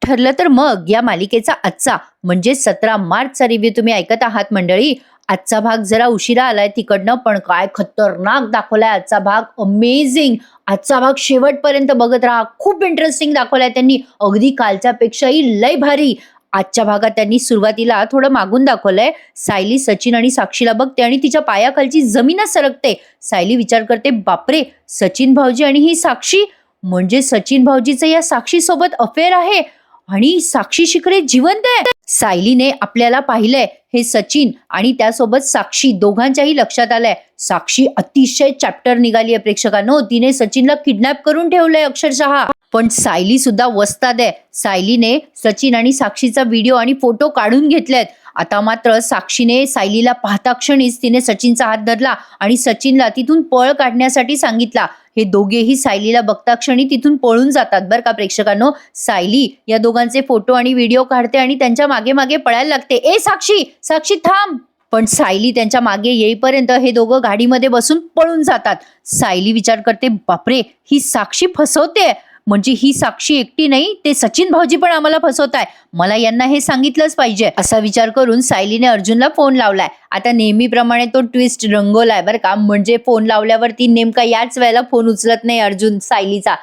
ठरलं तर मग या मालिकेचा आजचा म्हणजे 17 मार्चचा रिव्ह्यू तुम्ही ऐकत आहात मंडळी. आजचा भाग जरा उशिरा आलाय तिकडनं, पण काय खतरनाक दाखवलाय आजचा भाग. अमेझिंग. आजचा भाग शेवटपर्यंत बघत राहा. खूप इंटरेस्टिंग दाखवलाय त्यांनी, अगदी कालच्या पेक्षाही लय भारी. आजच्या भागात त्यांनी सुरुवातीला थोडं मागून दाखवलंय. सायली सचिन आणि साक्षीला बघते आणि तिच्या पायाखालची जमीनच सरकते. सायली विचार करते, बापरे, सचिन भाऊजी आणि ही साक्षी, म्हणजे सचिन भाऊजीचं या साक्षी सोबत अफेअर आहे आणि साक्षी शिकरे जिवंत आहे. सायलीने आपल्याला पाहिलंय हे सचिन आणि त्यासोबत साक्षी दोघांच्याही लक्षात आलंय. साक्षी अतिशय चॅप्टर निघाली आहे प्रेक्षकांनो. तिने सचिनला किडनॅप करून ठेवलंय अक्षरशः. पण सायली सुद्धा वस्ताद आहे. सायलीने सचिन आणि साक्षीचा व्हिडिओ आणि फोटो काढून घेतलेत. आता मात्र साक्षीने सायलीला पाहता क्षणीच तिने सचिनचा हात धरला आणि सचिनला तिथून पळ काढण्यासाठी सांगितला. हे दोघेही सायलीला बघता क्षणी तिथून पळून जातात बरं का प्रेक्षकांनो. सायली या दोघांचे फोटो आणि व्हिडिओ काढते आणि त्यांच्या मागे मागे पळायला लागते. ए साक्षी, साक्षी थांब. पण सायली त्यांच्या मागे येईपर्यंत हे दोघं गाडीमध्ये बसून पळून जातात. सायली विचार करते, बापरे, ही साक्षी फसवते. म्हणजे ही साक्षी एकटी नाही, ते सचिन भाऊजी पण आम्हाला फसवताय. मला यांना हे सांगितलंच पाहिजे असा विचार करून सायलीने अर्जुनला फोन लावलाय. आता नेहमीप्रमाणे तो ट्विस्ट रंगवलाय बरं का. म्हणजे फोन लावल्यावरती नेमका याच वेळेला फोन उचलत नाही अर्जुन सायलीचा.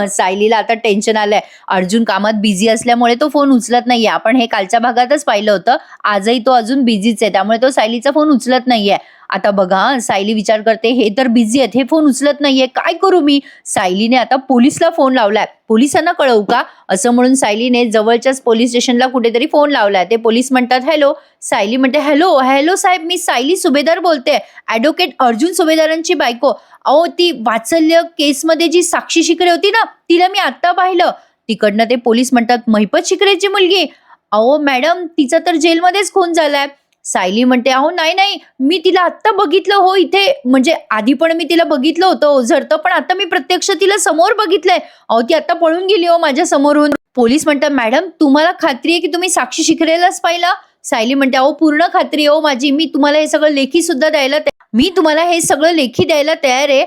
सायलीला आता टेन्शन आलंय. अर्जुन कामात बिझी असल्यामुळे तो फोन उचलत नाहीये. आपण हे कालच्या भागातच पाहिलं होतं. आजही तो अजून बिझीच आहे, त्यामुळे तो सायलीचा फोन उचलत नाहीये. आता बघा, सायली विचार करते, हे तर बिझी आहेत, हे फोन उचलत नाहीये, काय करू मी. सायलीने आता पोलिसला फोन लावलाय. पोलिसांना कळवू का असं म्हणून सायलीने जवळच्याच पोलीस स्टेशनला कुठेतरी फोन लावलाय. ते पोलीस म्हणतात हॅलो. सायली म्हणते हॅलो हॅलो साहेब, मी सायली सुभेदार बोलते, ॲडव्होकेट अर्जुन सुभेदारांची बायको. अहो, ती वात्सल्य केसमध्ये जी साक्षी शिकरे होती ना, तिला मी आत्ता पाहिलं. तिकडनं ते पोलीस म्हणतात, महिपत शिकरेची मुलगी. अहो मॅडम, तिचा तर जेलमध्येच खून झालाय. सायली म्हणते, अहो नाही नाही, मी तिला आत्ता बघितलं हो इथे. म्हणजे आधी पण मी तिला बघितलं होतं ओझरतं, पण आता मी प्रत्यक्ष तिला समोर बघितलंय. अहो, ती आता पळून गेली हो माझ्या समोरून. पोलीस म्हणतात, मॅडम तुम्हाला खात्री आहे की तुम्ही साक्षी शिकरेलाच पाहिलं. सायली म्हणते, अहो पूर्ण खात्री हो माझी. मी तुम्हाला हे सगळं लेखी सुद्धा द्यायला तयार आहे.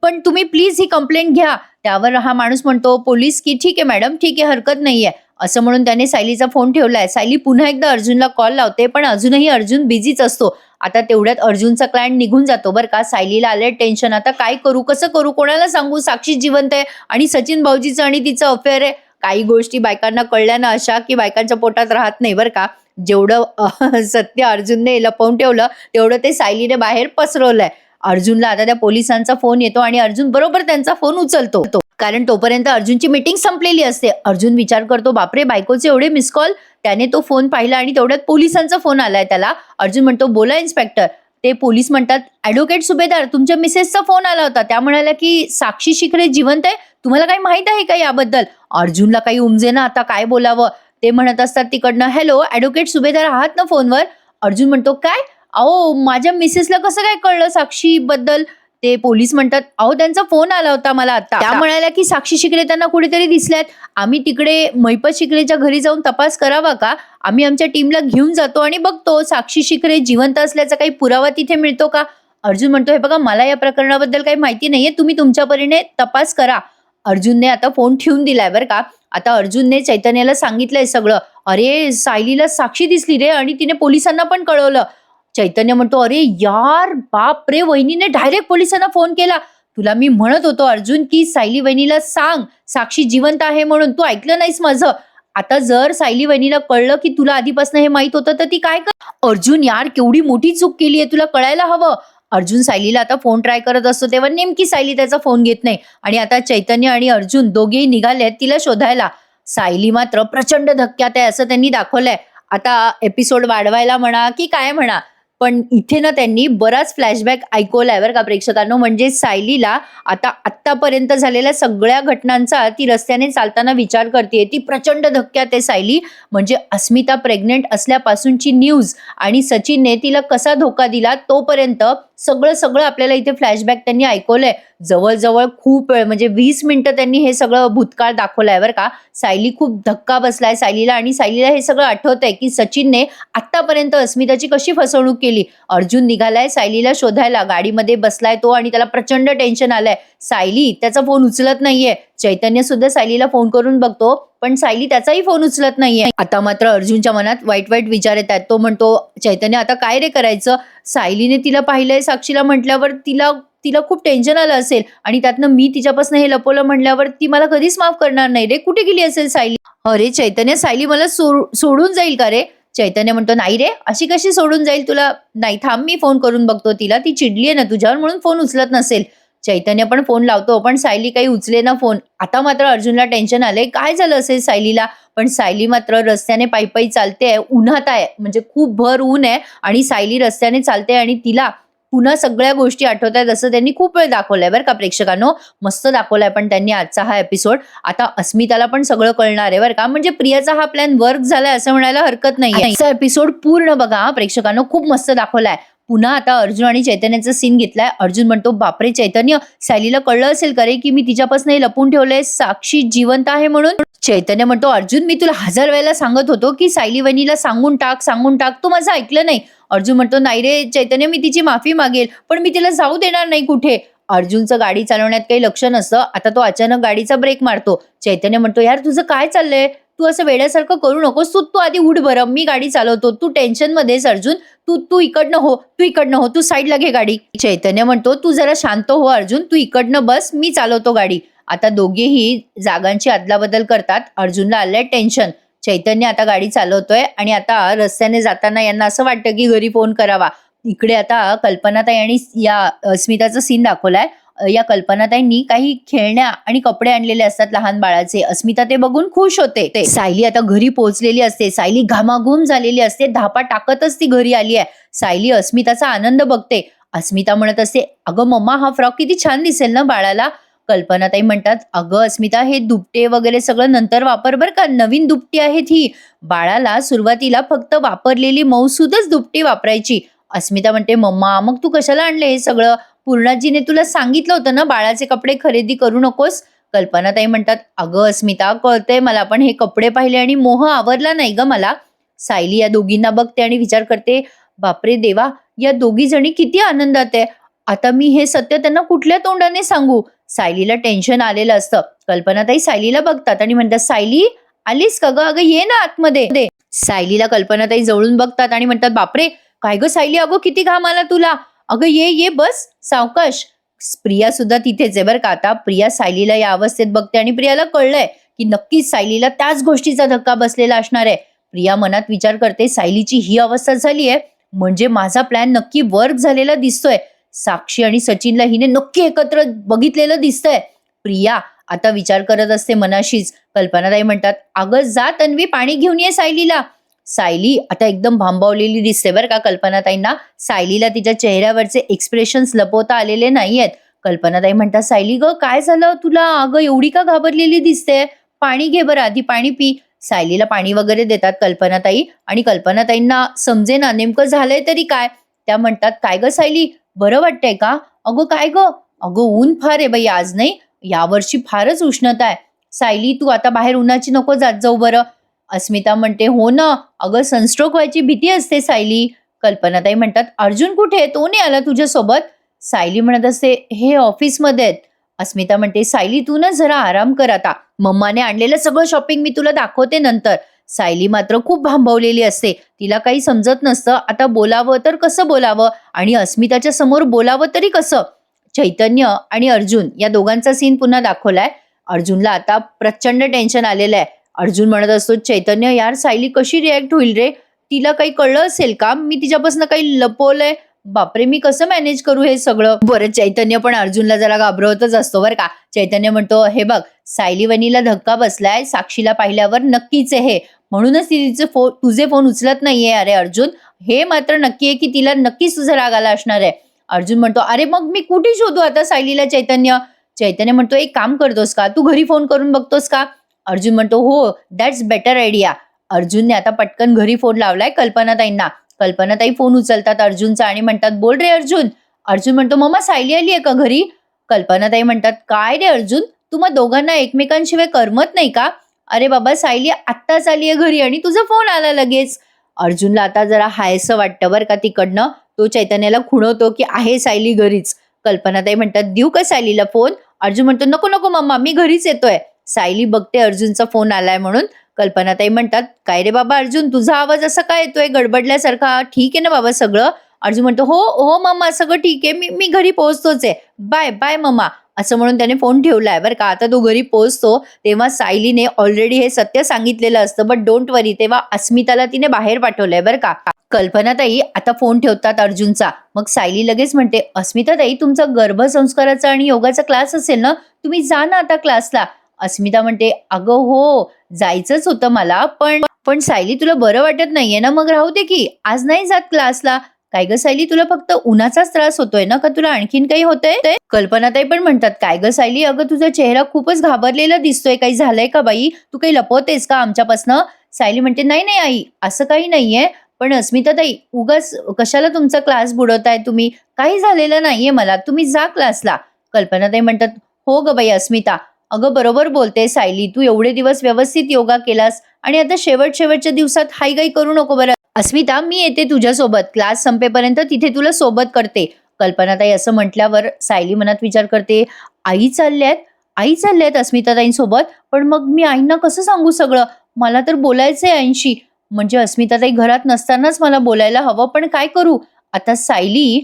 पण तुम्ही प्लीज ही कंप्लेंट घ्या. त्यावर हा माणूस म्हणतो, पोलीस, की ठीक आहे मॅडम, ठीक आहे, हरकत नाहीये असं म्हणून त्याने सायलीचा फोन ठेवलाय. सायली पुन्हा एकदा अर्जुनला कॉल लावते, पण अजूनही अर्जुन बिझीच असतो. आता तेवढ्यात अर्जुनचा क्लायंट निघून जातो बरं का. सायलीला आलंय टेन्शन. आता काय करू, कसं करू, कोणाला सांगू. साक्षी जिवंत आहे आणि सचिन भाऊजीचं आणि तिचं अफेअर आहे. काही गोष्टी बायकांना कळल्या ना अशा, की बायकांच्या पोटात राहत नाही बरं का. जेवढं सत्य अर्जुनने लपवून ठेवलं तेवढं ते सायलीने बाहेर पसरवलंय. अर्जुनला आता त्या पोलिसांचा फोन येतो आणि अर्जुन बरोबर त्यांचा फोन उचलतो, कारण तोपर्यंत अर्जुनची मीटिंग संपलेली असते. अर्जुन विचार करतो, बापरे, बायकोचे एवढे मिस कॉल. त्याने तो फोन पाहिला आणि तेवढ्यात पोलिसांचा फोन आलाय त्याला. अर्जुन म्हणतो, बोला इन्स्पेक्टर. ते पोलीस म्हणतात, ॲडव्होकेट सुभेदार, तुमच्या मिसेसचा फोन आला होता. त्या म्हणाल्या की साक्षी शिकरे जिवंत आहे. तुम्हाला काही माहित आहे का याबद्दल. अर्जुनला काही उमजे ना आता काय बोलावं. ते म्हणत असतात तिकडनं, हॅलो ॲडव्होकेट सुभेदार आहात ना फोनवर. अर्जुन म्हणतो, काय, अहो माझ्या मिसेसला कसं काय कळलं साक्षी बद्दल. ते पोलीस म्हणतात, अहो त्यांचा फोन आला होता मला आता. त्या म्हणाल्या की साक्षी शिकरे त्यांना कुठेतरी दिसल्यात. आम्ही तिकडे महिपत शिकरेच्या घरी जाऊन तपास करावा का. आम्ही आमच्या टीमला घेऊन जातो आणि बघतो साक्षी शिकरे जिवंत असल्याचा काही पुरावा तिथे मिळतो का. अर्जुन म्हणतो, हे बघा, मला या प्रकरणाबद्दल काही माहिती नाहीये, तुम्ही तुमच्या परीने तपास करा. अर्जुनने आता फोन ठेवून दिलाय बरं का. आता अर्जुनने चैतन्याला सांगितलंय सगळं. अरे, सायलीला साक्षी दिसली रे आणि तिने पोलिसांना पण कळवलं. चैतन्य म्हणतो, अरे यार, बाप रे, वहिनीने डायरेक्ट पोलिसांना फोन केला. तुला मी म्हणत होतो अर्जुन की सायली वहिनीला सांग साक्षी जिवंत आहे म्हणून, तू ऐकलं नाहीस माझं. आता जर सायली वहिनीला कळलं की तुला आधीपासून हे माहित होतं तर ती काय कर. अर्जुन यार, केवढी मोठी चूक केली आहे, तुला कळायला हवं. अर्जुन सायलीला आता फोन ट्राय करत असतो तेव्हा नेमकी सायली त्याचा फोन घेत नाही आणि आता चैतन्य आणि अर्जुन दोघेही निघाले आहेत तिला शोधायला. सायली मात्र प्रचंड धक्क्यात आहे असं त्यांनी दाखवलंय. आता एपिसोड वाढवायला म्हणा की काय म्हणा, पण इथे ना त्यांनी बराच फ्लॅशबॅक ऐकवलाय बरं का प्रेक्षकांनो. म्हणजे सायलीला आता आत्तापर्यंत झालेल्या सगळ्या घटनांचा ती रस्त्याने चालताना विचार करते. ती प्रचंड धक्क्यात आहे सायली. म्हणजे अस्मिता प्रेग्नेंट असल्यापासूनची न्यूज आणि सचिनने तिला कसा धोका दिला तोपर्यंत सगळं आपल्याला इथे फ्लॅशबॅक त्यांनी ऐकवलंय. जवळ खूप वेळ म्हणजे 20 मिनिटं त्यांनी हे सगळं भूतकाळ दाखवलाय बरं का. सायली खूप धक्का बसलाय सायलीला आणि सायलीला हे सगळं आठवतंय की सचिनने आतापर्यंत अस्मिताची कशी फसवणूक केली. अर्जुन निघालाय सायलीला शोधायला, गाडीमध्ये बसलाय तो आणि त्याला प्रचंड टेन्शन आलंय. सायली त्याचा फोन उचलत नाहीये. चैतन्य सुद्धा सायलीला फोन करून बघतो, पण सायली त्याचाही फोन उचलत नाहीये. आता मात्र अर्जुनच्या मनात वाईट वाईट विचार येत आहेत. तो म्हणतो, चैतन्य आता काय रे करायचं? सायलीने तिला पाहिलंय साक्षीला म्हटल्यावर तिला तिला खूप टेन्शन आलं असेल आणि त्यातनं मी तिच्यापासून हे लपवलं म्हणल्यावर ती मला कधीच माफ करणार नाही रे. कुठे गेली असेल सायली? अरे चैतन्य, सायली मला सोडून जाईल का रे? चैतन्य म्हणतो, नाही रे, अशी कशी सोडून जाईल तुला? नाही, थांब, मी फोन करून बघतो तिला. ती चिडली आहे ना तुझ्यावर म्हणून फोन उचलत नसेल. चैतन्य पण फोन लावतो, पण सायली काही उचले ना फोन. आता मात्र अर्जुनला टेन्शन आलंय, काय झालं असेल सायलीला? पण सायली मात्र रस्त्याने पायी चालते, उन्हात आहे, म्हणजे खूप भर ऊन आहे आणि सायली रस्त्याने चालते आणि तिला पुन्हा सगळ्या गोष्टी आठवत आहेत असं त्यांनी खूप वेळ दाखवलंय बरं का प्रेक्षकांनो. मस्त दाखवलाय पण त्यांनी आजचा हा एपिसोड. आता अस्मिताला पण सगळं कळणार आहे बरं का, म्हणजे प्रियाचा हा प्लॅन वर्क झालाय असं म्हणायला हरकत नाही. आजचा एपिसोड पूर्ण बघा प्रेक्षकांनो, खूप मस्त दाखवलाय. पुन्हा आता अर्जुन आणि चैतन्याचा सीन घेतलाय. अर्जुन म्हणतो, बापरे चैतन्य, सायलीला कळलं असेल का रे की मी तिच्यापासून हे लपून ठेवलंय, साक्षी जिवंत आहे म्हणून? चैतन्य म्हणतो, अर्जुन मी तुला 1000 वेळेला सांगत होतो की सायली वहिनीला सांगून टाक, तू माझं ऐकलं नाही. अर्जुन म्हणतो, नाही रे चैतन्य, मी तिची माफी मागेल, पण मी तिला जाऊ देणार नाही कुठे. अर्जुनचं गाडी चालवण्यात काही लक्ष नसतं. आता तो अचानक गाडीचा ब्रेक मारतो. चैतन्य म्हणतो, यार तुझं काय चाललंय? तू असं वेड्यासारखं करू नकोस. तू आधी उठ बरं, मी गाडी चालवतो. तू टेन्शन मध्येस अर्जुन. तू इकडनं हो, तू साईडला घे गाडी. चैतन्य म्हणतो, तू जरा शांत हो अर्जुन, तू इकडनं बस, मी चालवतो गाडी. आता दोघेही जागांची अदलाबदल करतात. अर्जुनला आलंय टेन्शन. चैतन्य आता गाडी चालवतोय आणि आता रस्त्याने जाताना यांना असं वाटतं की घरी फोन करावा. इकडे आता कल्पनाताई आणि या अस्मिताचा सीन दाखवलाय. या कल्पनाताईंनी काही खेळण्या आणि कपडे आणलेले असतात लहान बाळाचे. अस्मिता ते बघून खुश होते. सायली आता घरी पोहोचलेली असते. सायली घामाघूम झालेली असते. धापा टाकतच ती घरी आली आहे. सायली अस्मिताचा आनंद बघते. अस्मिता म्हणत असते, अगं मम्मा, हा फ्रॉक किती छान दिसेल ना बाळाला. कल्पनाताई म्हणतात, अगं अस्मिता, हे दुपटे वगैरे सगळं नंतर वापर बरं का, नवीन दुपटी आहेत ही. बाळाला सुरुवातीला फक्त वापरलेली मऊसूदच दुपटी वापरायची. अस्मिता म्हणते, मम्मा मग तू कशाला आणले हे सगळं? पूर्णाजीने तुला सांगितलं होतं ना बाळाचे कपडे खरेदी करू नकोस. कल्पनाताई म्हणतात, अगं अस्मिता, कळतंय मला, पण हे कपडे पाहिले आणि मोह आवरला नाही ग मला. सायली या दोघींना बघते आणि विचार करते, बापरे देवा, या दोघी जणी किती आनंदात आहे. आता मी हे सत्य त्यांना कुठल्या तोंडाने सांगू? सायलीला टेन्शन आलेलं असतं. कल्पनाताई सायलीला बघतात आणि म्हणतात, सायली आलीस का ग? अगं ये ना आतमध्ये. सायलीला कल्पनाताई जवळून बघतात आणि म्हणतात, बापरे काय ग सायली, अगं किती घाम आला तुला. अगं ये बस सावकाश. प्रिया सुद्धा तिथेच आहे बरं का. आता प्रिया सायलीला या अवस्थेत बघते आणि प्रियाला कळलंय की नक्कीच सायलीला त्याच गोष्टीचा धक्का बसलेला असणार आहे. प्रिया मनात विचार करते, सायलीची ही अवस्था झाली आहे म्हणजे माझा प्लॅन नक्की वर्क झालेला दिसतोय. साक्षी आणि सचिनला हिने नक्की एकत्र बघितलेलं दिसतंय. प्रिया आता विचार करत असते मनाशीच. कल्पनाताई म्हणतात, अगं जा तन्वी, पाणी घेऊन ये सायलीला. सायली आता एकदम भांबावलेली दिसते बरं का कल्पनाताईंना. सायलीला तिच्या चेहऱ्यावरचे एक्सप्रेशन्स लपवता आलेले नाहीयेत. कल्पनाताई म्हणतात, सायली ग काय झालं तुला? अगं एवढी का घाबरलेली दिसते? पाणी घे बरं, आधी पाणी पी. सायलीला पाणी वगैरे देतात कल्पनाताई आणि कल्पनाताईंना समजे ना नेमकं झालंय तरी काय. त्या म्हणतात, काय ग सायली, बरं वाटतंय का? अगं काय ग? अगं ऊन फार आहे बाई आज, नाही यावर्षी फारच उष्णता आहे. सायली तू आता बाहेर उन्हाची नको जात जाऊ बरं. अस्मिता म्हणते, हो ना, अगं सनस्ट्रोक व्हायची भीती असते सायली. कल्पनाताई म्हणतात, अर्जुन कुठे? तो नाही आला तुझ्यासोबत? सायली म्हणत असते, हे ऑफिसमध्ये आहेत. अस्मिता म्हणते, सायली तू ना जरा आराम कर आता, मम्माने आणलेलं सगळं शॉपिंग मी तुला दाखवते नंतर. सायली मात्र खूप भांबवलेली असते. तिला काही समजत नसतं आता बोलावं तर कसं बोलावं आणि अस्मिताच्या समोर बोलावं तरी कसं. चैतन्य आणि अर्जुन या दोघांचा सीन पुन्हा दाखवलाय. अर्जुनला आता प्रचंड टेन्शन आलेलं आहे. अर्जुन म्हणत असतो, चैतन्य यार सायली कशी रिॲक्ट होईल रे? तिला काही कळलं असेल का? मी तिच्यापासून काही लपवलंय. बापरे, मी कसं मॅनेज करू हे सगळं? बरं, चैतन्य पण अर्जुनला जरा घाबरवतच असतो बरं का. चैतन्य म्हणतो, हे बघ, सायली वहिनीला धक्का बसलाय, साक्षीला पाहिल्यावर नक्कीच आहे हे, म्हणूनच ती तुझे फोन उचलत नाहीये. अरे अर्जुन, हे मात्र नक्की आहे की तिला नक्कीच तुझा राग आला असणार आहे. अर्जुन म्हणतो, अरे मग मी कुठे शोधू आता सायलीला? चैतन्य म्हणतो, एक काम करतोस का, तू घरी फोन करून बघतोस का? अर्जुन म्हणतो, हो दॅट्स बेटर आयडिया. अर्जुनने आता पटकन घरी फोन लावलाय कल्पनाताईंना. कल्पनाताई फोन उचलतात अर्जुनचा आणि म्हणतात, बोल रे अर्जुन. अर्जुन म्हणतो, मम्मा सायली आली आहे का घरी? कल्पनाताई म्हणतात, "काय रे अर्जुन, तुम्हा दोघांना एकमेकांशिवाय करमत नाही का? अरे बाबा, सायली आत्ताच आलीये घरी आणि तुझा फोन आला लगेच." अर्जुनला आता जरा हायसं वाटतं बरं का तिकडनं. तो चैतन्याला खुणवतो, की आहे सायली घरीच. कल्पनाताई म्हणतात, "देऊ का सायलीला फोन?" अर्जुन म्हणतो, "नको, नको मम्मा, मी घरीच येतोय." सायली बघते अर्जुनचा फोन आलाय म्हणून. कल्पनाताई म्हणतात, "काय रे बाबा अर्जुन, तुझा आवाज असा काय येतोय गडबडल्यासारखा? ठीक आहे ना बाबा सगळं?" अर्जुन म्हणतो, "हो, हो मम्मा, सगळं ठीक आहे. मी मी घरी पोहोचतोच आहे. Bye, bye mama." असं म्हणून त्याने फोन ठेवलाय बरं का. आता तो घरी पोहोचतो, तेव्हा सायलीने ऑलरेडी हे सत्य सांगितलेलं असतं. बट डोंट वरी, तेव्हा अस्मिताला तिने बाहेर पाठवलंय बरं का. कल्पनाताई आता फोन ठेवतात अर्जुनचा. मग सायली लगेच म्हणते, "अस्मिताताई, तुमचा गर्भसंस्काराचा आणि योगाचा क्लास असेल ना? तुम्ही जा ना आता क्लासला." अस्मिता म्हणते, "अगं हो, जायचंच होतं मला, पण पण सायली तुला बरं वाटत नाहीये ना? मग राहू दे की, आज नाही जात क्लासला." "काय गं सायली, तुला फक्त उन्हाचाच त्रास होतोय ना, का तुला आणखीन काही होतंय?" कल्पनाताई पण म्हणतात, "काय गं सायली, अगं तुझा चेहरा खूपच घाबरलेला दिसतोय. काही झालंय का बाई? तू काही लपवतेस का आमच्यापासनं?" सायली म्हणते, "नाही, नाही आई, असं काही नाहीये. पण अस्मिताताई, उगाच कशाला तुमचा क्लास बुडवताय तुम्ही? काही झालेलं नाहीये मला. तुम्ही जा क्लासला." कल्पनाताई म्हणतात, "हो गं बाई अस्मिता, अगं बरोबर बोलते सायली. तू एवढे दिवस व्यवस्थित योगा केलास आणि आता शेवटच्या दिवसात हायगाई करू नको बरं. अस्मिता, मी येते तुझ्यासोबत. क्लास संपेपर्यंत तिथे तुला सोबत करते." कल्पनाताई असं म्हटल्यावर सायली मनात विचार करते, आई चालल्यात अस्मिताताईंसोबत, पण मग मी आईंना कसं सांगू सगळं? मला तर बोलायचंय आईंशी. म्हणजे अस्मिताताई घरात नसतानाच मला बोलायला हवं, पण काय करू? आता सायली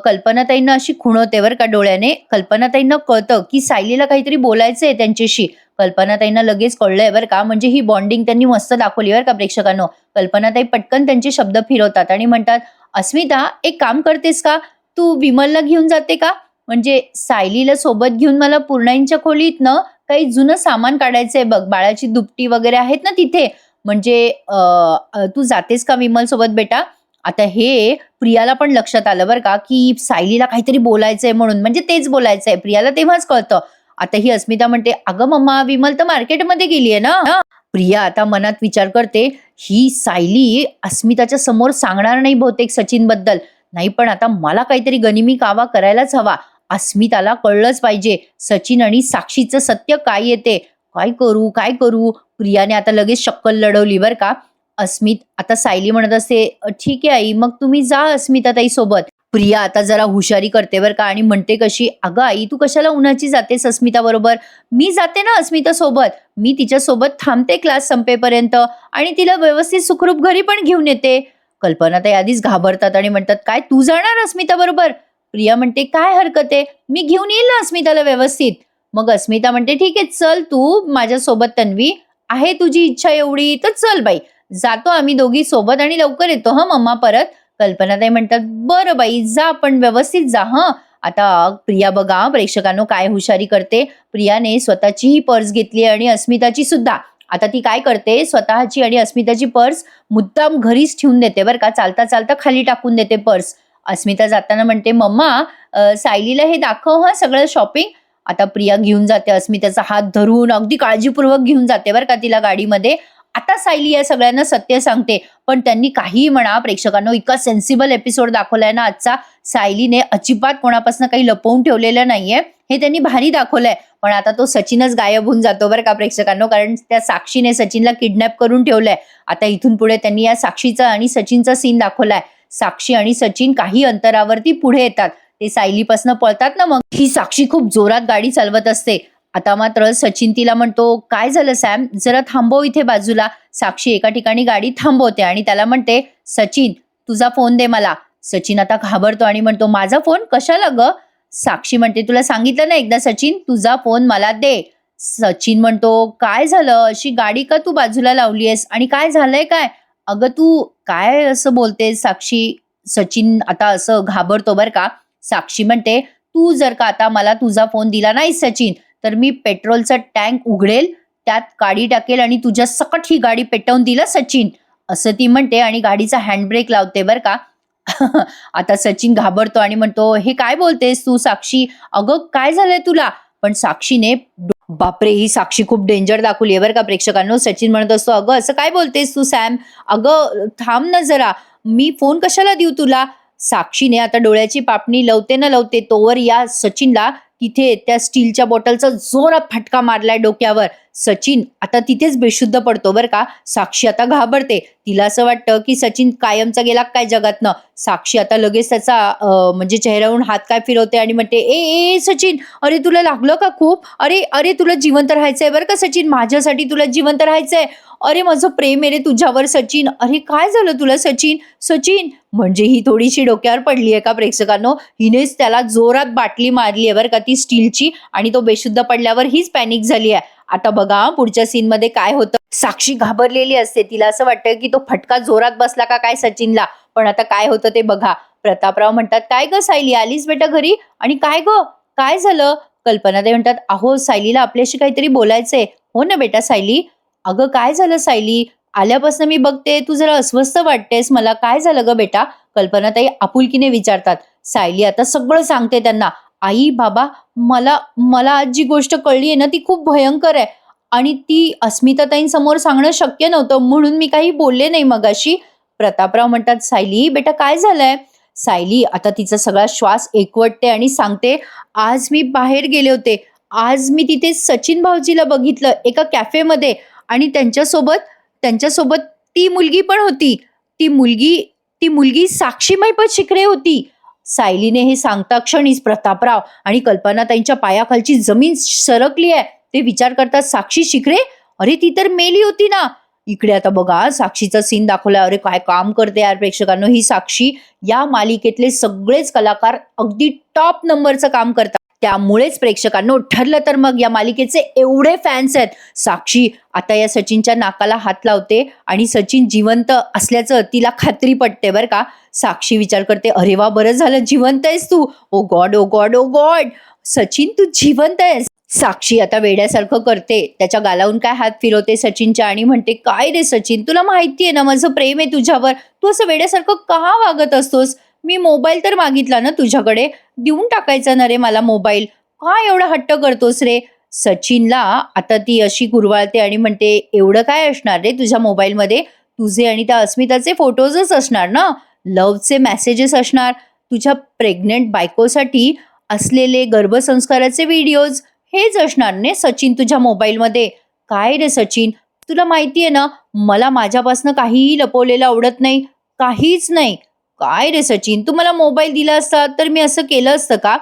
कल्पनाताईंना अशी खुणवते बरं का डोळ्याने. कल्पनाताईंना कळतं, की सायलीला काहीतरी बोलायचंय त्यांच्याशी. कल्पनाताईंना लगेच कळलंय बरं का, म्हणजे ही बॉन्डिंग त्यांनी मस्त दाखवली बरं का प्रेक्षकांनो. कल्पनाताई पटकन त्यांचे शब्द फिरवतात आणि म्हणतात, "अस्मिता, एक काम करतेस का? तू विमलला घेऊन जाते का? म्हणजे सायलीला सोबत घेऊन मला पूर्णाईंच्या खोलीतनं काही जुनं सामान काढायचंय बघ. बाळाची दुपटी वगैरे आहेत ना तिथे. म्हणजे तू जातेस का विमल सोबत बेटा?" आता हे प्रियाला पण लक्षात आलं बरं का, की सायलीला काहीतरी बोलायचंय म्हणून, म्हणजे तेच बोलायचंय. प्रियाला तेव्हाच कळतं. आता ही अस्मिता म्हणते, "अगं मम्मा, विमल तर मार्केटमध्ये गेलीये ना." प्रिया आता मनात विचार करते, ही सायली अस्मिताच्या समोर सांगणार नाही बहुतेक सचिनबद्दल. नाही, पण आता मला काहीतरी गनिमी कावा करायलाच हवा. अस्मिताला कळलंच पाहिजे सचिन आणि साक्षीचं सत्य काय येते. काय करू, काय करू? प्रियाने आता लगेच शक्कल लढवली बरं का. आता सायली म्हणत असते, "ठीक आहे आई, मग तुम्ही जा अस्मिताताई सोबत." प्रिया आता जरा हुशारी करते बरं का आणि म्हणते कशी, "अगं आई, तू कशाला उन्हाची जातेस अस्मिता बरोबर? मी जाते ना अस्मिता सोबत. मी तिच्या सोबत थांबते क्लास संपेपर्यंत आणि तिला व्यवस्थित सुखरूप घरी पण घेऊन येते." कल्पनाताई आधीच घाबरतात आणि म्हणतात, "काय तू जाणार अस्मिता बरोबर?" प्रिया म्हणते, "काय हरकत आहे, मी घेऊन येईल ना अस्मिताला व्यवस्थित." मग अस्मिता म्हणते, "ठीक आहे, चल तू माझ्यासोबत तन्वी. आहे तुझी इच्छा एवढी तर चल बाई. जातो आम्ही दोघी सोबत आणि लवकर येतो हं मम्मा परत." कल्पनाताई म्हणतात, "बरं बाई, जा पण व्यवस्थित जा हं." आता प्रिया बघा प्रेक्षकांनो काय हुशारी करते. प्रियाने स्वतःचीही पर्स घेतली आणि अस्मिताची सुद्धा. आता ती काय करते, स्वतःची आणि अस्मिताची पर्स मुद्दाम घरीच ठेवून देते बरं का. चालता चालता खाली टाकून देते पर्स. अस्मिता जाताना म्हणते, "मम्मा, सायलीला हे दाखव हं सगळं शॉपिंग." आता प्रिया घेऊन जाते अस्मिताचा हात धरून, अगदी काळजीपूर्वक घेऊन जाते बरं का तिला गाडीमध्ये. आता सायली या सगळ्यांना सत्य सांगते. पण त्यांनी काहीही म्हणा प्रेक्षकांनो, इतका सेन्सिबल एपिसोड दाखवलाय ना आजचा. सायलीने अजिबात कोणापासून काही लपवून ठेवलेलं नाहीये. हे त्यांनी भारी दाखवलंय. पण आता तो सचिनच गायब होऊन जातो बरं का प्रेक्षकांनो, कारण त्या साक्षीने सचिनला किडनॅप करून ठेवलंय. आता इथून पुढे त्यांनी या साक्षीचा आणि सचिनचा सीन दाखवलाय. साक्षी आणि सचिन काही अंतरावरती पुढे येतात. ते सायलीपासून पळतात ना, मग ही साक्षी खूप जोरात गाडी चालवत असते. आता मात्र सचिन तिला म्हणतो, "काय झालं सॅम, जरा थांबव इथे बाजूला." साक्षी एका ठिकाणी गाडी थांबवते आणि त्याला म्हणते, "सचिन, तुझा फोन दे मला." सचिन आता घाबरतो आणि म्हणतो, "माझा फोन कशाला ग?" साक्षी म्हणते, "तुला सांगितलं ना एकदा सचिन, तुझा फोन मला दे." सचिन म्हणतो, "काय झालं, अशी गाडी का तू बाजूला लावलीयस आणि काय झालंय काय?" "अगं तू काय असं बोलतेस साक्षी?" सचिन आता असं घाबरतो बरं का. साक्षी म्हणते, "तू जर का आता मला तुझा फोन दिला नाही सचिन, तर मी पेट्रोलचा टँक उघडेल, त्यात गाडी टाकेल आणि तुझ्या सकट ही गाडी पेटवून दिला सचिन." असं ती म्हणते आणि गाडीचा हँडब्रेक लावते बरं का. आता सचिन घाबरतो आणि म्हणतो, "हे काय बोलतेस तू साक्षी? अगं काय झालंय तुला?" पण साक्षीने बापरे, ही साक्षी खूप डेंजर दाखवली आहे बरं का प्रेक्षकांनो. सचिन म्हणत असतो, "अगं असं काय बोलतेस तू सॅम? अगं थांब ना जरा, मी फोन कशाला देऊ तुला?" साक्षीने आता डोळ्याची पापणी लवते न लवते तोवर या सचिनला तिथे त्या स्टीलच्या बॉटलचा जोरात फटका मारलाय डोक्यावर. सचिन आता तिथेच बेशुद्ध पडतो बरं का. साक्षी आता घाबरते. तिला असं वाटतं की सचिन कायमचा गेला काय जगातनं. साक्षी आता लगेच त्याचा म्हणजे चेहऱ्यावरून हात काय फिरवते आणि म्हणते, ए ए सचिन, अरे तुला लागलं का खूप? अरे अरे तुला जिवंत राहायचंय बरं का सचिन, माझ्यासाठी तुला जिवंत राहायचंय. अरे माझं प्रेम आहे रे तुझ्यावर सचिन. अरे काय झालं तुला सचिन? सचिन म्हणजे ही थोडीशी डोक्यावर पडली आहे का प्रेक्षकांनो. हिनेच त्याला जोरात बाटली मारली आहे बरं का ती स्टीलची आणि तो बेशुद्ध पडल्यावर हीच पॅनिक झाली आहे. आता बघा पुढच्या सीन मध्ये काय होतं. साक्षी घाबरलेली असते. तिला असं वाटतं की तो फटका जोरात बसला का काय सचिनला. पण आता काय होतं ते बघा. प्रतापराव म्हणतात, काय ग सायली आलीस बेटा घरी? आणि काय ग काय झालं? कल्पनाताई म्हणतात, अहो सायलीला आपल्याशी काहीतरी बोलायचंय. हो ना बेटा सायली. अगं काय झालं सायली? आल्यापासून मी बघते तू जरा अस्वस्थ वाटतेस मला. काय झालं ग बेटा? कल्पनाताई आपुलकीने विचारतात. सायली आता सगळं सांगते त्यांना. आई बाबा, मला मला आज जी गोष्ट कळली आहे ना ती खूप भयंकर आहे आणि ती अस्मिताताईंसमोर सांगणं शक्य नव्हतं म्हणून मी काही बोलले नाही मगाशी. प्रतापराव म्हणतात, सायली बेटा काय झालंय? सायली आता तिचा सगळा श्वास एकवटते आणि सांगते, आज मी बाहेर गेले होते. आज मी तिथे सचिन भाऊजीला बघितलं एका कॅफेमध्ये आणि त्यांच्यासोबत त्यांच्यासोबत ती मुलगी पण होती. ती मुलगी साक्षी महिपत शिकरे होती. सायलीने हे सांगता क्षणीच प्रतापराव आणि कल्पनाताईंच्या पायाखालची जमीन सरकली आहे. ते विचार करतात, साक्षी शिकरे? अरे ती तर मेली होती ना. इकडे आता बघा साक्षीचा सीन दाखवला. अरे काय काम करते यार प्रेक्षकांनो ही साक्षी. या मालिकेतले सगळेच कलाकार अगदी टॉप नंबरचं काम करतात. त्यामुळेच प्रेक्षकांनो ठरलं तर मग या मालिकेचे एवढे फॅन्स आहेत. साक्षी आता या सचिनच्या नाकाला हात लावते आणि सचिन जिवंत असल्याचं तिला खात्री पटते बरं का. साक्षी विचार करते, अरे वा बरं झालं जिवंत आहेस तू. ओ गॉड ओ गॉड ओ गॉड, सचिन तू जिवंत आहेस. साक्षी आता वेड्यासारखं करते. त्याच्या गालावून काय हात फिरवते सचिनच्या आणि म्हणते, काय रे सचिन, तुला माहितीये ना माझं प्रेम आहे तुझ्यावर. तू असं वेड्यासारखं का वागत असतोस? मी मोबाईल तर मागितला ना तुझ्याकडे, देऊन टाकायचा ना रे मला मोबाईल. काय एवढा हट्ट करतोस रे? सचिनला आता ती अशी कुरवाळते आणि म्हणते, एवढं काय असणार रे तुझ्या मोबाईलमध्ये? तुझे आणि त्या अस्मिताचे फोटोजच असणार ना, लव्हचे मेसेजेस असणार, तुझ्या प्रेग्नेंट बायकोसाठी असलेले गर्भसंस्काराचे व्हिडिओज, हेच असणार ने सचिन तुझ्या मोबाईलमध्ये. काय रे सचिन, तुला माहितीये ना मला माझ्यापासनं काहीही लपवलेलं आवडत नाही, काहीच नाही. काय रे सचिन, तू मला मोबाईल दिला असता तर मी असं केलं असतं का?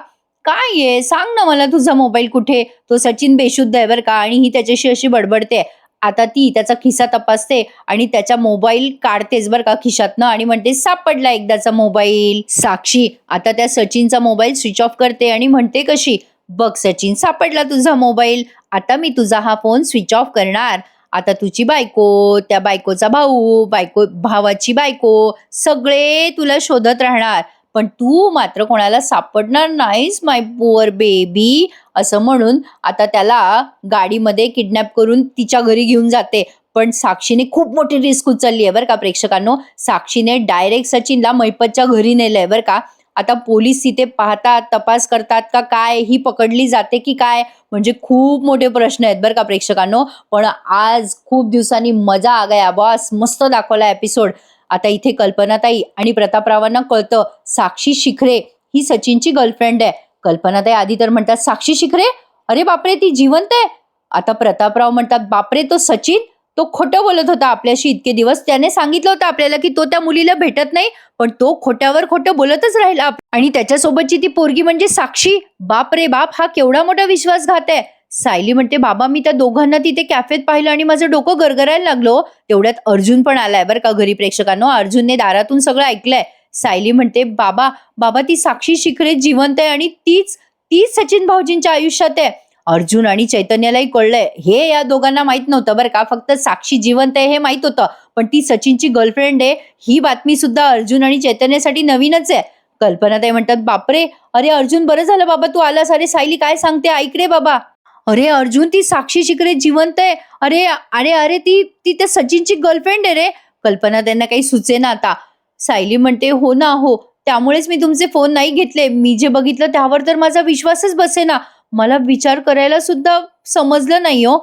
काय आहे सांग ना मला, तुझा मोबाईल कुठे? तो सचिन बेशुद्ध आहे बरं का आणि ही त्याच्याशी अशी बडबडते. आता ती त्याचा खिसा तपासते आणि त्याचा मोबाईल काढतेच बरं का खिशातनं आणि म्हणते, सापडला एकदाचा मोबाईल. साक्षी आता त्या सचिनचा मोबाईल स्विच ऑफ करते आणि म्हणते कशी, बघ सचिन सापडला तुझा मोबाईल. आता मी तुझा हा फोन स्विच ऑफ करणार. आता तुझी बायको, त्या बायकोचा भाऊ, भावाची बायको सगळे तुला शोधत राहणार. पण तू मात्र कोणाला सापडणार नाहीस माय पुअर बेबी. असं म्हणून आता त्याला गाडीमध्ये किडनॅप करून तिच्या घरी घेऊन जाते. पण साक्षीने खूप मोठी रिस्क उचलली आहे बरं का प्रेक्षकांनो. साक्षीने डायरेक्ट सचिनला महिपतच्या घरी नेलंय बरं का. आता पोलीस तिथे पाहतात, तपास करतात का काय, ही पकडली जाते की काय, म्हणजे खूप मोठे प्रश्न आहेत बरं का प्रेक्षकांनो. पण आज खूप दिवसांनी मजा आ गया बॉस, मस्त दाखवला एपिसोड. आता इथे कल्पनाताई आणि प्रतापरावांना कळतं साक्षी शिखरे ही सचिनची गर्लफ्रेंड आहे. कल्पनाताई आधी तर म्हणतात, साक्षी शिखरे, अरे बापरे ती जिवंत आहे. आता प्रतापराव म्हणतात, बापरे तो सचिन, तो खोटं बोलत होता आपल्याशी इतके दिवस. त्याने सांगितलं होतं आपल्याला की तो त्या मुलीला भेटत नाही, पण तो खोट्यावर खोटं बोलतच राहिला. आणि त्याच्यासोबतची ती पोरगी म्हणजे साक्षी, बाप रे बाप, हा केवढा मोठा विश्वासघात आहे. सायली म्हणते, बाबा मी त्या दोघांना तिथे कॅफेत पाहिलं आणि माझं डोकं गरगरायला लागलो. तेवढ्यात अर्जुन पण आलाय बरं का घरी प्रेक्षकांनो. अर्जुनने दारातून सगळं ऐकलंय. सायली म्हणते, बाबा बाबा ती साक्षी शिखरे जिवंत आहे आणि तीच तीच सचिन भाऊजींच्या आयुष्यात आहे. अर्जुन आणि चैतन्यालाही कळलंय. हे या दोघांना माहित नव्हतं बरं का. फक्त साक्षी जिवंत आहे हे माहित होतं, पण ती सचिनची गर्लफ्रेंड आहे ही बातमी सुद्धा अर्जुन आणि चैतन्यासाठी नवीनच आहे. कल्पनाताई म्हणतात, बापरे, अरे अर्जुन बरं झालं बाबा तू आलास. अरे सायली काय सांगते ऐक रे बाबा. अरे अर्जुन ती साक्षी शिखरे जिवंत आहे. अरे अरे अरे ती ती त्या सचिनची गर्लफ्रेंड आहे रे. कल्पना त्यांना काही सुचेना आता. सायली म्हणते, हो ना हो, त्यामुळेच मी तुमचे फोन नाही घेतले. मी जे बघितलं त्यावर तर माझा विश्वासच बसेना. मला विचार करायला सुद्धा समजलं नाही हो.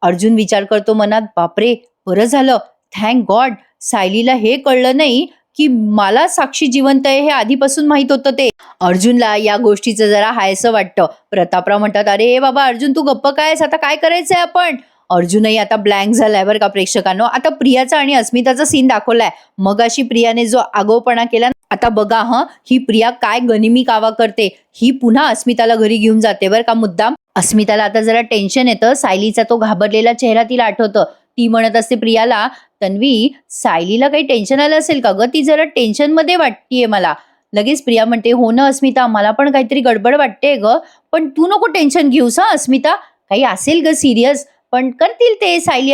अर्जुन विचार करतो मनात, बापरे बरं झालं, थँक गॉड सायलीला हे कळलं नाही की मला साक्षी जिवंत आहे हे आधीपासून माहित होतं ते. अर्जुनला या गोष्टीचं जरा हायसं वाटतं. प्रतापराव म्हणतात, "अरे बाबा अर्जुन, तू गप्प काय आहेस? आता काय करायचंय आपण?" अर्जुनही आता ब्लँक झालाय बरं का प्रेक्षकांनो. आता प्रियाचा आणि अस्मिताचा सीन दाखवलाय. मगाशी प्रियाने जो आगाऊपणा केला, आता बघा ही प्रिया काय गनिमी कावा करते. ही पुन्हा अस्मिताला घरी घेऊन जाते बरं का मुद्दाम. अस्मिताला आता जरा टेन्शन येतं. सायलीचा तो घाबरलेला चेहरा तिला आठवतं. ती म्हणत असते प्रियाला, "तन्वी, सायलीला काही टेन्शन आलं असेल का गं? ती जरा टेन्शनमध्ये वाटतीये मला." लगेच प्रिया म्हणते, "हो ना अस्मिता, मला पण काहीतरी गडबड वाटते गं. पण तू नको टेन्शन घेऊस अस्मिता. काही असेल ग सिरियस, पण करतील ते सायली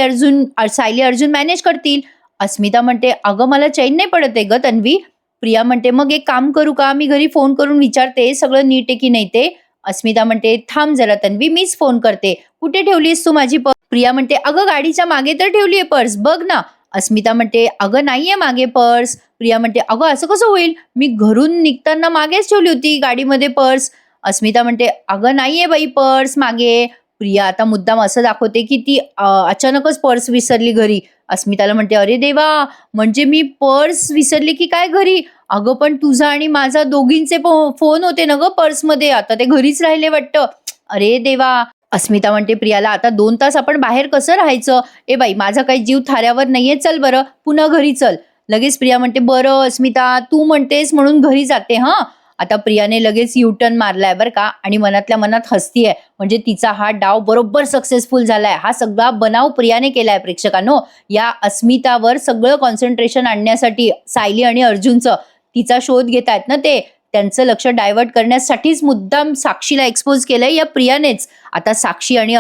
अर्जुन मॅनेज करतील." अस्मिता म्हणते, "अगं मला चैन नाही पडत आहे ग तन्वी." प्रिया म्हणते, "मग एक काम करू का? मी घरी फोन करून विचारते सगळं नीट आहे की नाही ते." अस्मिता म्हणते, "थांब जरा तन्वी, मीच फोन करते. कुठे ठेवलीस तू माझी पर्स?" प्रिया म्हणते, "अगं गाडीच्या मागे तर ठेवलीये पर्स, बघ ना." अस्मिता म्हणते, "अगं नाहीये मागे पर्स." प्रिया म्हणते, "अगं असं कसं होईल? मी घरून निघताना मागेच ठेवली होती गाडीमध्ये पर्स." अस्मिता म्हणते, "अगं नाहीये बाई पर्स मागे." प्रिया आता मुद्दाम असं दाखवते की ती अचानकच पर्स विसरली घरी. अस्मिताला म्हणते, "अरे देवा, म्हणजे मी पर्स विसरली की काय घरी? अगं पण तुझा आणि माझा दोघींचे फोन होते ना गं पर्समध्ये, आता ते घरीच राहिले वाटतं. अरे देवा." अस्मिता म्हणते प्रियाला, "आता 2 तास आपण बाहेर कसं राहायचं? ए बाई, माझा काही जीव थाऱ्यावर नाहीये, चल बरं पुन्हा घरी चल." लगेच प्रिया म्हणते, "बरं अस्मिता, तू म्हणतेस म्हणून घरी जाते हां." आता प्रियाने लगेच युटर्न मारलाय बरं का, आणि मनातल्या मनात हसतीये. म्हणजे तिचा हा डाव बरोबर सक्सेसफुल झालाय. हा सगळा बनाव प्रियाने केलाय प्रेक्षकांनो. या अस्मितावर सगळं कॉन्सन्ट्रेशन आणण्यासाठी सायली आणि अर्जुनचं तिचा शोध घेतायत ना ते. त्यांचं लक्ष डायव्हर्ट करण्यासाठीच मुद्दाम साक्षीला एक्सपोज केलंय या प्रियानेच. आता साक्षी आणि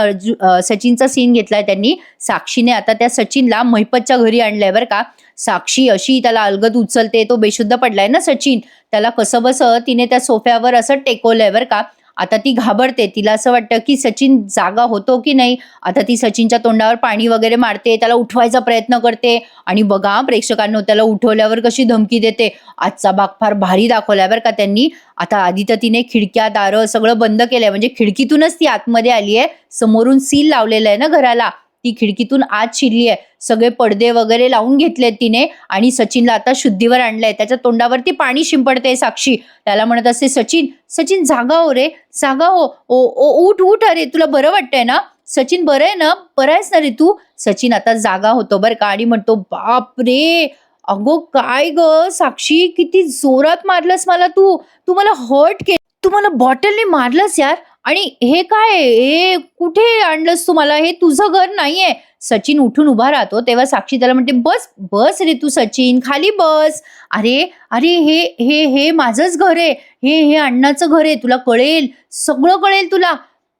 सचिनचा सीन घेतलाय त्यांनी. साक्षीने आता त्या सचिनला महिपतच्या घरी आणलंय बरं का. साक्षी अशी त्याला अलगद उचलते, तो बेशुद्ध पडलाय ना सचिन, त्याला कसं बस तिने त्या सोफ्यावर असं टेकवलंय बरं का. आता ती घाबरते, तिला असं वाटतं की सचिन जागा होतो की नाही. आता ती सचिनच्या तोंडावर पाणी वगैरे मारते, त्याला उठवायचा प्रयत्न करते. आणि बघा प्रेक्षकांनो, त्याला उठवल्यावर कशी धमकी देते. आजचा भाग फार भारी दाखवलाय बरं का त्यांनी. आता आधी तर तिने खिडक्या दारं सगळं बंद केलंय, म्हणजे खिडकीतूनच ती आतमध्ये आली आहे. समोरून सील लावलेलं आहे ना घराला, ती खिडकीतून आत शिरली आहे. सगळे पडदे वगैरे लावून घेतलेत तिने, आणि सचिनला आता शुद्धीवर आणलंय. त्याच्या तोंडावरती पाणी शिंपडते साक्षी. त्याला म्हणत असते, "सचिन, सचिन जागा हो रे, जागा हो. ओ ओ उठ उठ, अरे तुला बरं वाटतंय ना? सचिन बरं आहे ना? बरं आहेस ना रे तू?" सचिन आता जागा होतो बरं का, आणि म्हणतो, "बाप रे, अगो काय ग साक्षी, किती जोरात मारलंस मला तू. तू मला हर्ट केलं, तू मला बॉटलने मारलंस यार. आणि हे काय, हे कुठे आणलंस तू मला? हे तुझं घर नाहीये." सचिन उठून उभा राहतो तेव्हा साक्षी त्याला म्हणते, "बस बस रे तू सचिन, खाली बस. अरे अरे हे हे हे माझंच घर आहे. हे हे अण्णाचं घर आहे. तुला कळेल, सगळं कळेल तुला.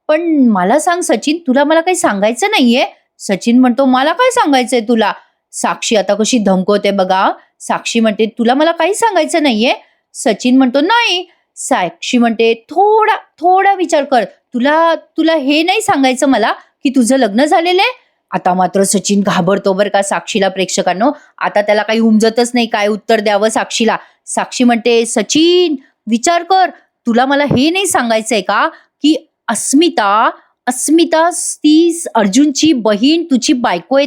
पण मला सांग सचिन, तुला मला काही सांगायचं नाहीये?" सचिन म्हणतो, "मला काय सांगायचंय तुला?" साक्षी आता कशी धमकवते बघा. साक्षी म्हणते, "तुला मला काही सांगायचं नाहीये?" सचिन म्हणतो, "नाही." साक्षी म्हणते, "थोडा थोडा विचार कर. तुला तुला हे नाही सांगायचं मला की तुझं लग्न झालेलं आहे?" आता मात्र सचिन घाबरतो बरं का साक्षीला प्रेक्षकांनो. आता त्याला काही उमजतच नाही काय उत्तर द्यावं साक्षीला. साक्षी म्हणते, "सचिन विचार कर. तुला मला हे नाही सांगायचंय का की अस्मिता अस्मिता ती अर्जुनची बहीण तुझी बायको आहे,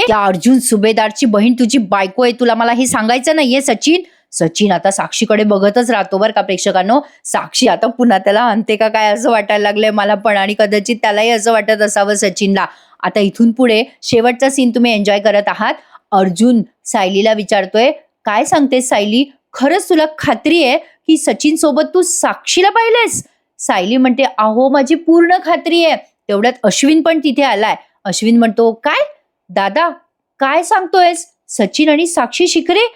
त्या अर्जुन सुभेदारची बहीण तुझी बायको आहे. तुला मला हे सांगायचं नाहीये सचिन." सचिन आता साक्षीकडे बघतच राहतो बरं का प्रेक्षकांनो. साक्षी आता पुन्हा त्याला आणते का काय असं वाटायला लागलंय मला पण, आणि कदाचित त्यालाही असं वाटत असावं सचिनला. आता इथून पुढे शेवटचा सीन तुम्ही एन्जॉय करत आहात. अर्जुन सायलीला विचारतोय, "काय सांगतेस सायली, खरंच तुला खात्री आहे की सचिन सोबत तू साक्षीला पाहिलंयस?" सायली म्हणते, "अहो माझी पूर्ण खात्री आहे." तेवढ्यात अश्विन पण तिथे आलाय. अश्विन म्हणतो, "काय दादा, काय सांगतोयस? सचिन आणि साक्षी शिकरे?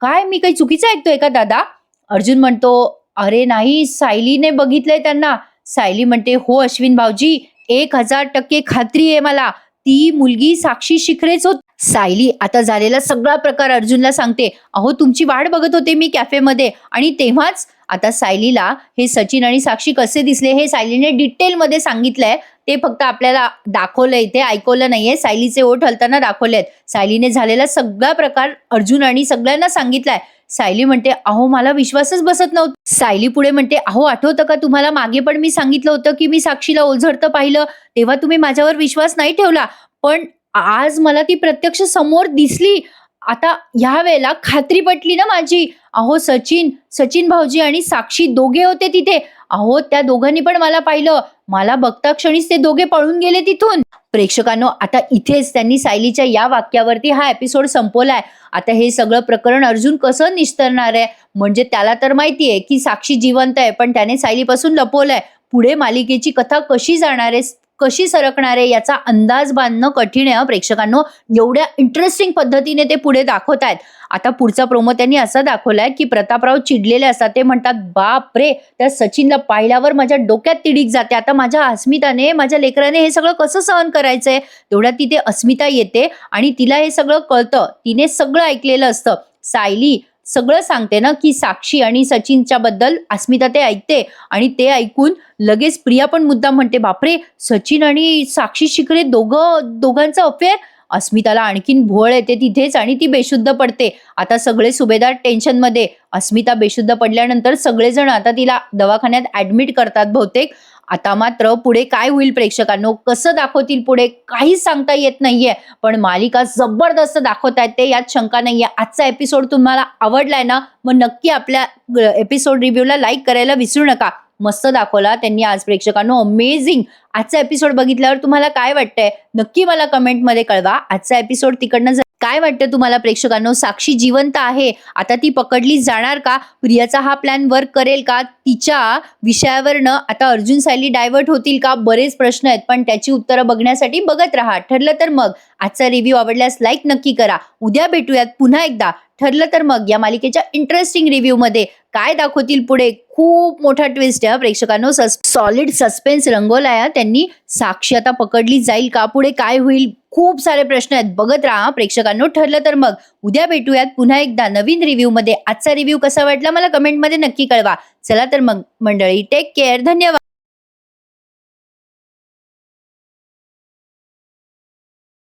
काय, मी काही चुकीचं ऐकतोय का दादा?" अर्जुन म्हणतो, "अरे नाही, सायलीने बघितलंय त्यांना." सायली म्हणते, "हो अश्विन भाऊजी, 1000% खात्री आहे मला. ती मुलगी साक्षी शिखरेच होत." सायली आता झालेला सगळा प्रकार अर्जुनला सांगते. "अहो तुमची वाट बघत होते मी कॅफेमध्ये, आणि तेव्हाच." आता सायलीला हे सचिन आणि साक्षी कसे दिसले हे सायलीने डिटेलमध्ये सांगितलंय. ते फक्त आपल्याला दाखवलंय, इथे ऐकवलं नाहीये. सायलीचे ओठ हलताना दाखवलेत. सायलीने झालेला सगळा प्रकार अर्जुन आणि सगळ्यांना सांगितलाय. सायली म्हणते, "अहो मला विश्वासच बसत नव्हता." सायली पुढे म्हणते, "अहो आठवतं का तुम्हाला, मागे पण मी सांगितलं होतं की मी साक्षीला ओझरतं पाहिलं, तेव्हा तुम्ही माझ्यावर विश्वास नाही ठेवला. पण आज मला ती प्रत्यक्ष समोर दिसली. आता ह्या वेळेला खात्री पटली ना माझी. अहो सचिन भाऊजी आणि साक्षी दोघे होते तिथे. अहो त्या दोघांनी पण मला पाहिलं. मला बघता क्षणीच ते दोघे पळून गेले तिथून. प्रेक्षकांनो, आता इथेच त्यांनी सायलीच्या या वाक्यावरती हा एपिसोड संपवलाय. आता हे सगळं प्रकरण अर्जुन कसं निस्तरणार आहे? म्हणजे त्याला तर माहितीये की साक्षी जिवंत आहे, पण त्याने सायलीपासून लपवलंय. पुढे मालिकेची कथा कशी जाणार आहे, कशी सरकणार आहे याचा अंदाज बांधणं कठीण आहे प्रेक्षकांनो. एवढ्या इंटरेस्टिंग पद्धतीने ते पुढे दाखवतायत. आता पुढचा प्रोमो त्यांनी असा दाखवलाय की प्रतापराव चिडलेले असतात. ते म्हणतात, बाप रे, त्या सचिनला पाहिल्यावर माझ्या डोक्यात तिडीक जाते. आता माझ्या अस्मिताने, माझ्या लेकराने हे सगळं कसं सहन करायचंय? तेवढ्यात तिथे अस्मिता येते आणि तिला हे सगळं कळतं. तिने सगळं ऐकलेलं असतं. सायली सगळं सांगते ना की साक्षी आणि सचिनच्या बद्दल. अस्मिता ते ऐकते आणि ते ऐकून लगेच प्रिया पण मुद्दाम म्हणते, बापरे, सचिन आणि साक्षी शिकरे दोघांचं अफेअर. अस्मिताला आणखीन भोळ येते तिथेच आणि ती बेशुद्ध पडते. आता सगळे सुभेदार टेन्शन मध्ये. अस्मिता बेशुद्ध पडल्यानंतर सगळेजण आता तिला दवाखान्यात ऍडमिट करतात बहुतेक. आता मात्र पुढे काय होईल प्रेक्षकांनो, कसं दाखवतील पुढे काहीच सांगता येत नाहीये. पण मालिका जबरदस्त दाखवतायत ते, यात शंका नाहीये. आजचा एपिसोड तुम्हाला आवडलाय ना, मग नक्की आपल्या एपिसोड रिव्ह्यूला लाईक करायला विसरू नका. मस्त दाखवला त्यांनी आज प्रेक्षकांनो, अमेझिंग. आजचा एपिसोड बघितल्यावर तुम्हाला काय वाटतंय नक्की मला कमेंटमध्ये कळवा. आजचा एपिसोड तिकडनं काय वाटतं तुम्हाला प्रेक्षकांनो? साक्षी जिवंत आहे, आता ती पकडली जाणार का? प्रियाचा हा प्लॅन वर्क करेल का? तिच्या विषयावरनं आता अर्जुन सायली डायव्हर्ट होतील का? बरेच प्रश्न आहेत, पण त्याची उत्तरं बघण्यासाठी बघत राहा. ठरलं तर मग आजचा रिव्ह्यू आवडल्यास लाईक नक्की करा. उद्या भेटूयात पुन्हा एकदा. ठरलं तर मग या मालिकेच्या इंटरेस्टिंग रिव्ह्यू मध्ये काय दाखवतील पुढे. खूप मोठा ट्विस्ट आहे प्रेक्षकांनो. सॉलिड सस्पेन्स रंगवलाय त्यांनी. साक्षी आता पकडली जाईल का? पुढे काय होईल? खूप सारे प्रश्न आहेत, बघत राहा प्रेक्षकांनो. ठरलं तर मग उद्या भेटूयात पुन्हा एकदा नवीन रिव्ह्यू मध्ये. आजचा रिव्ह्यू कसा वाटला मला कमेंटमध्ये नक्की कळवा. चला तर मग मंडळी, टेक केअर, धन्यवाद.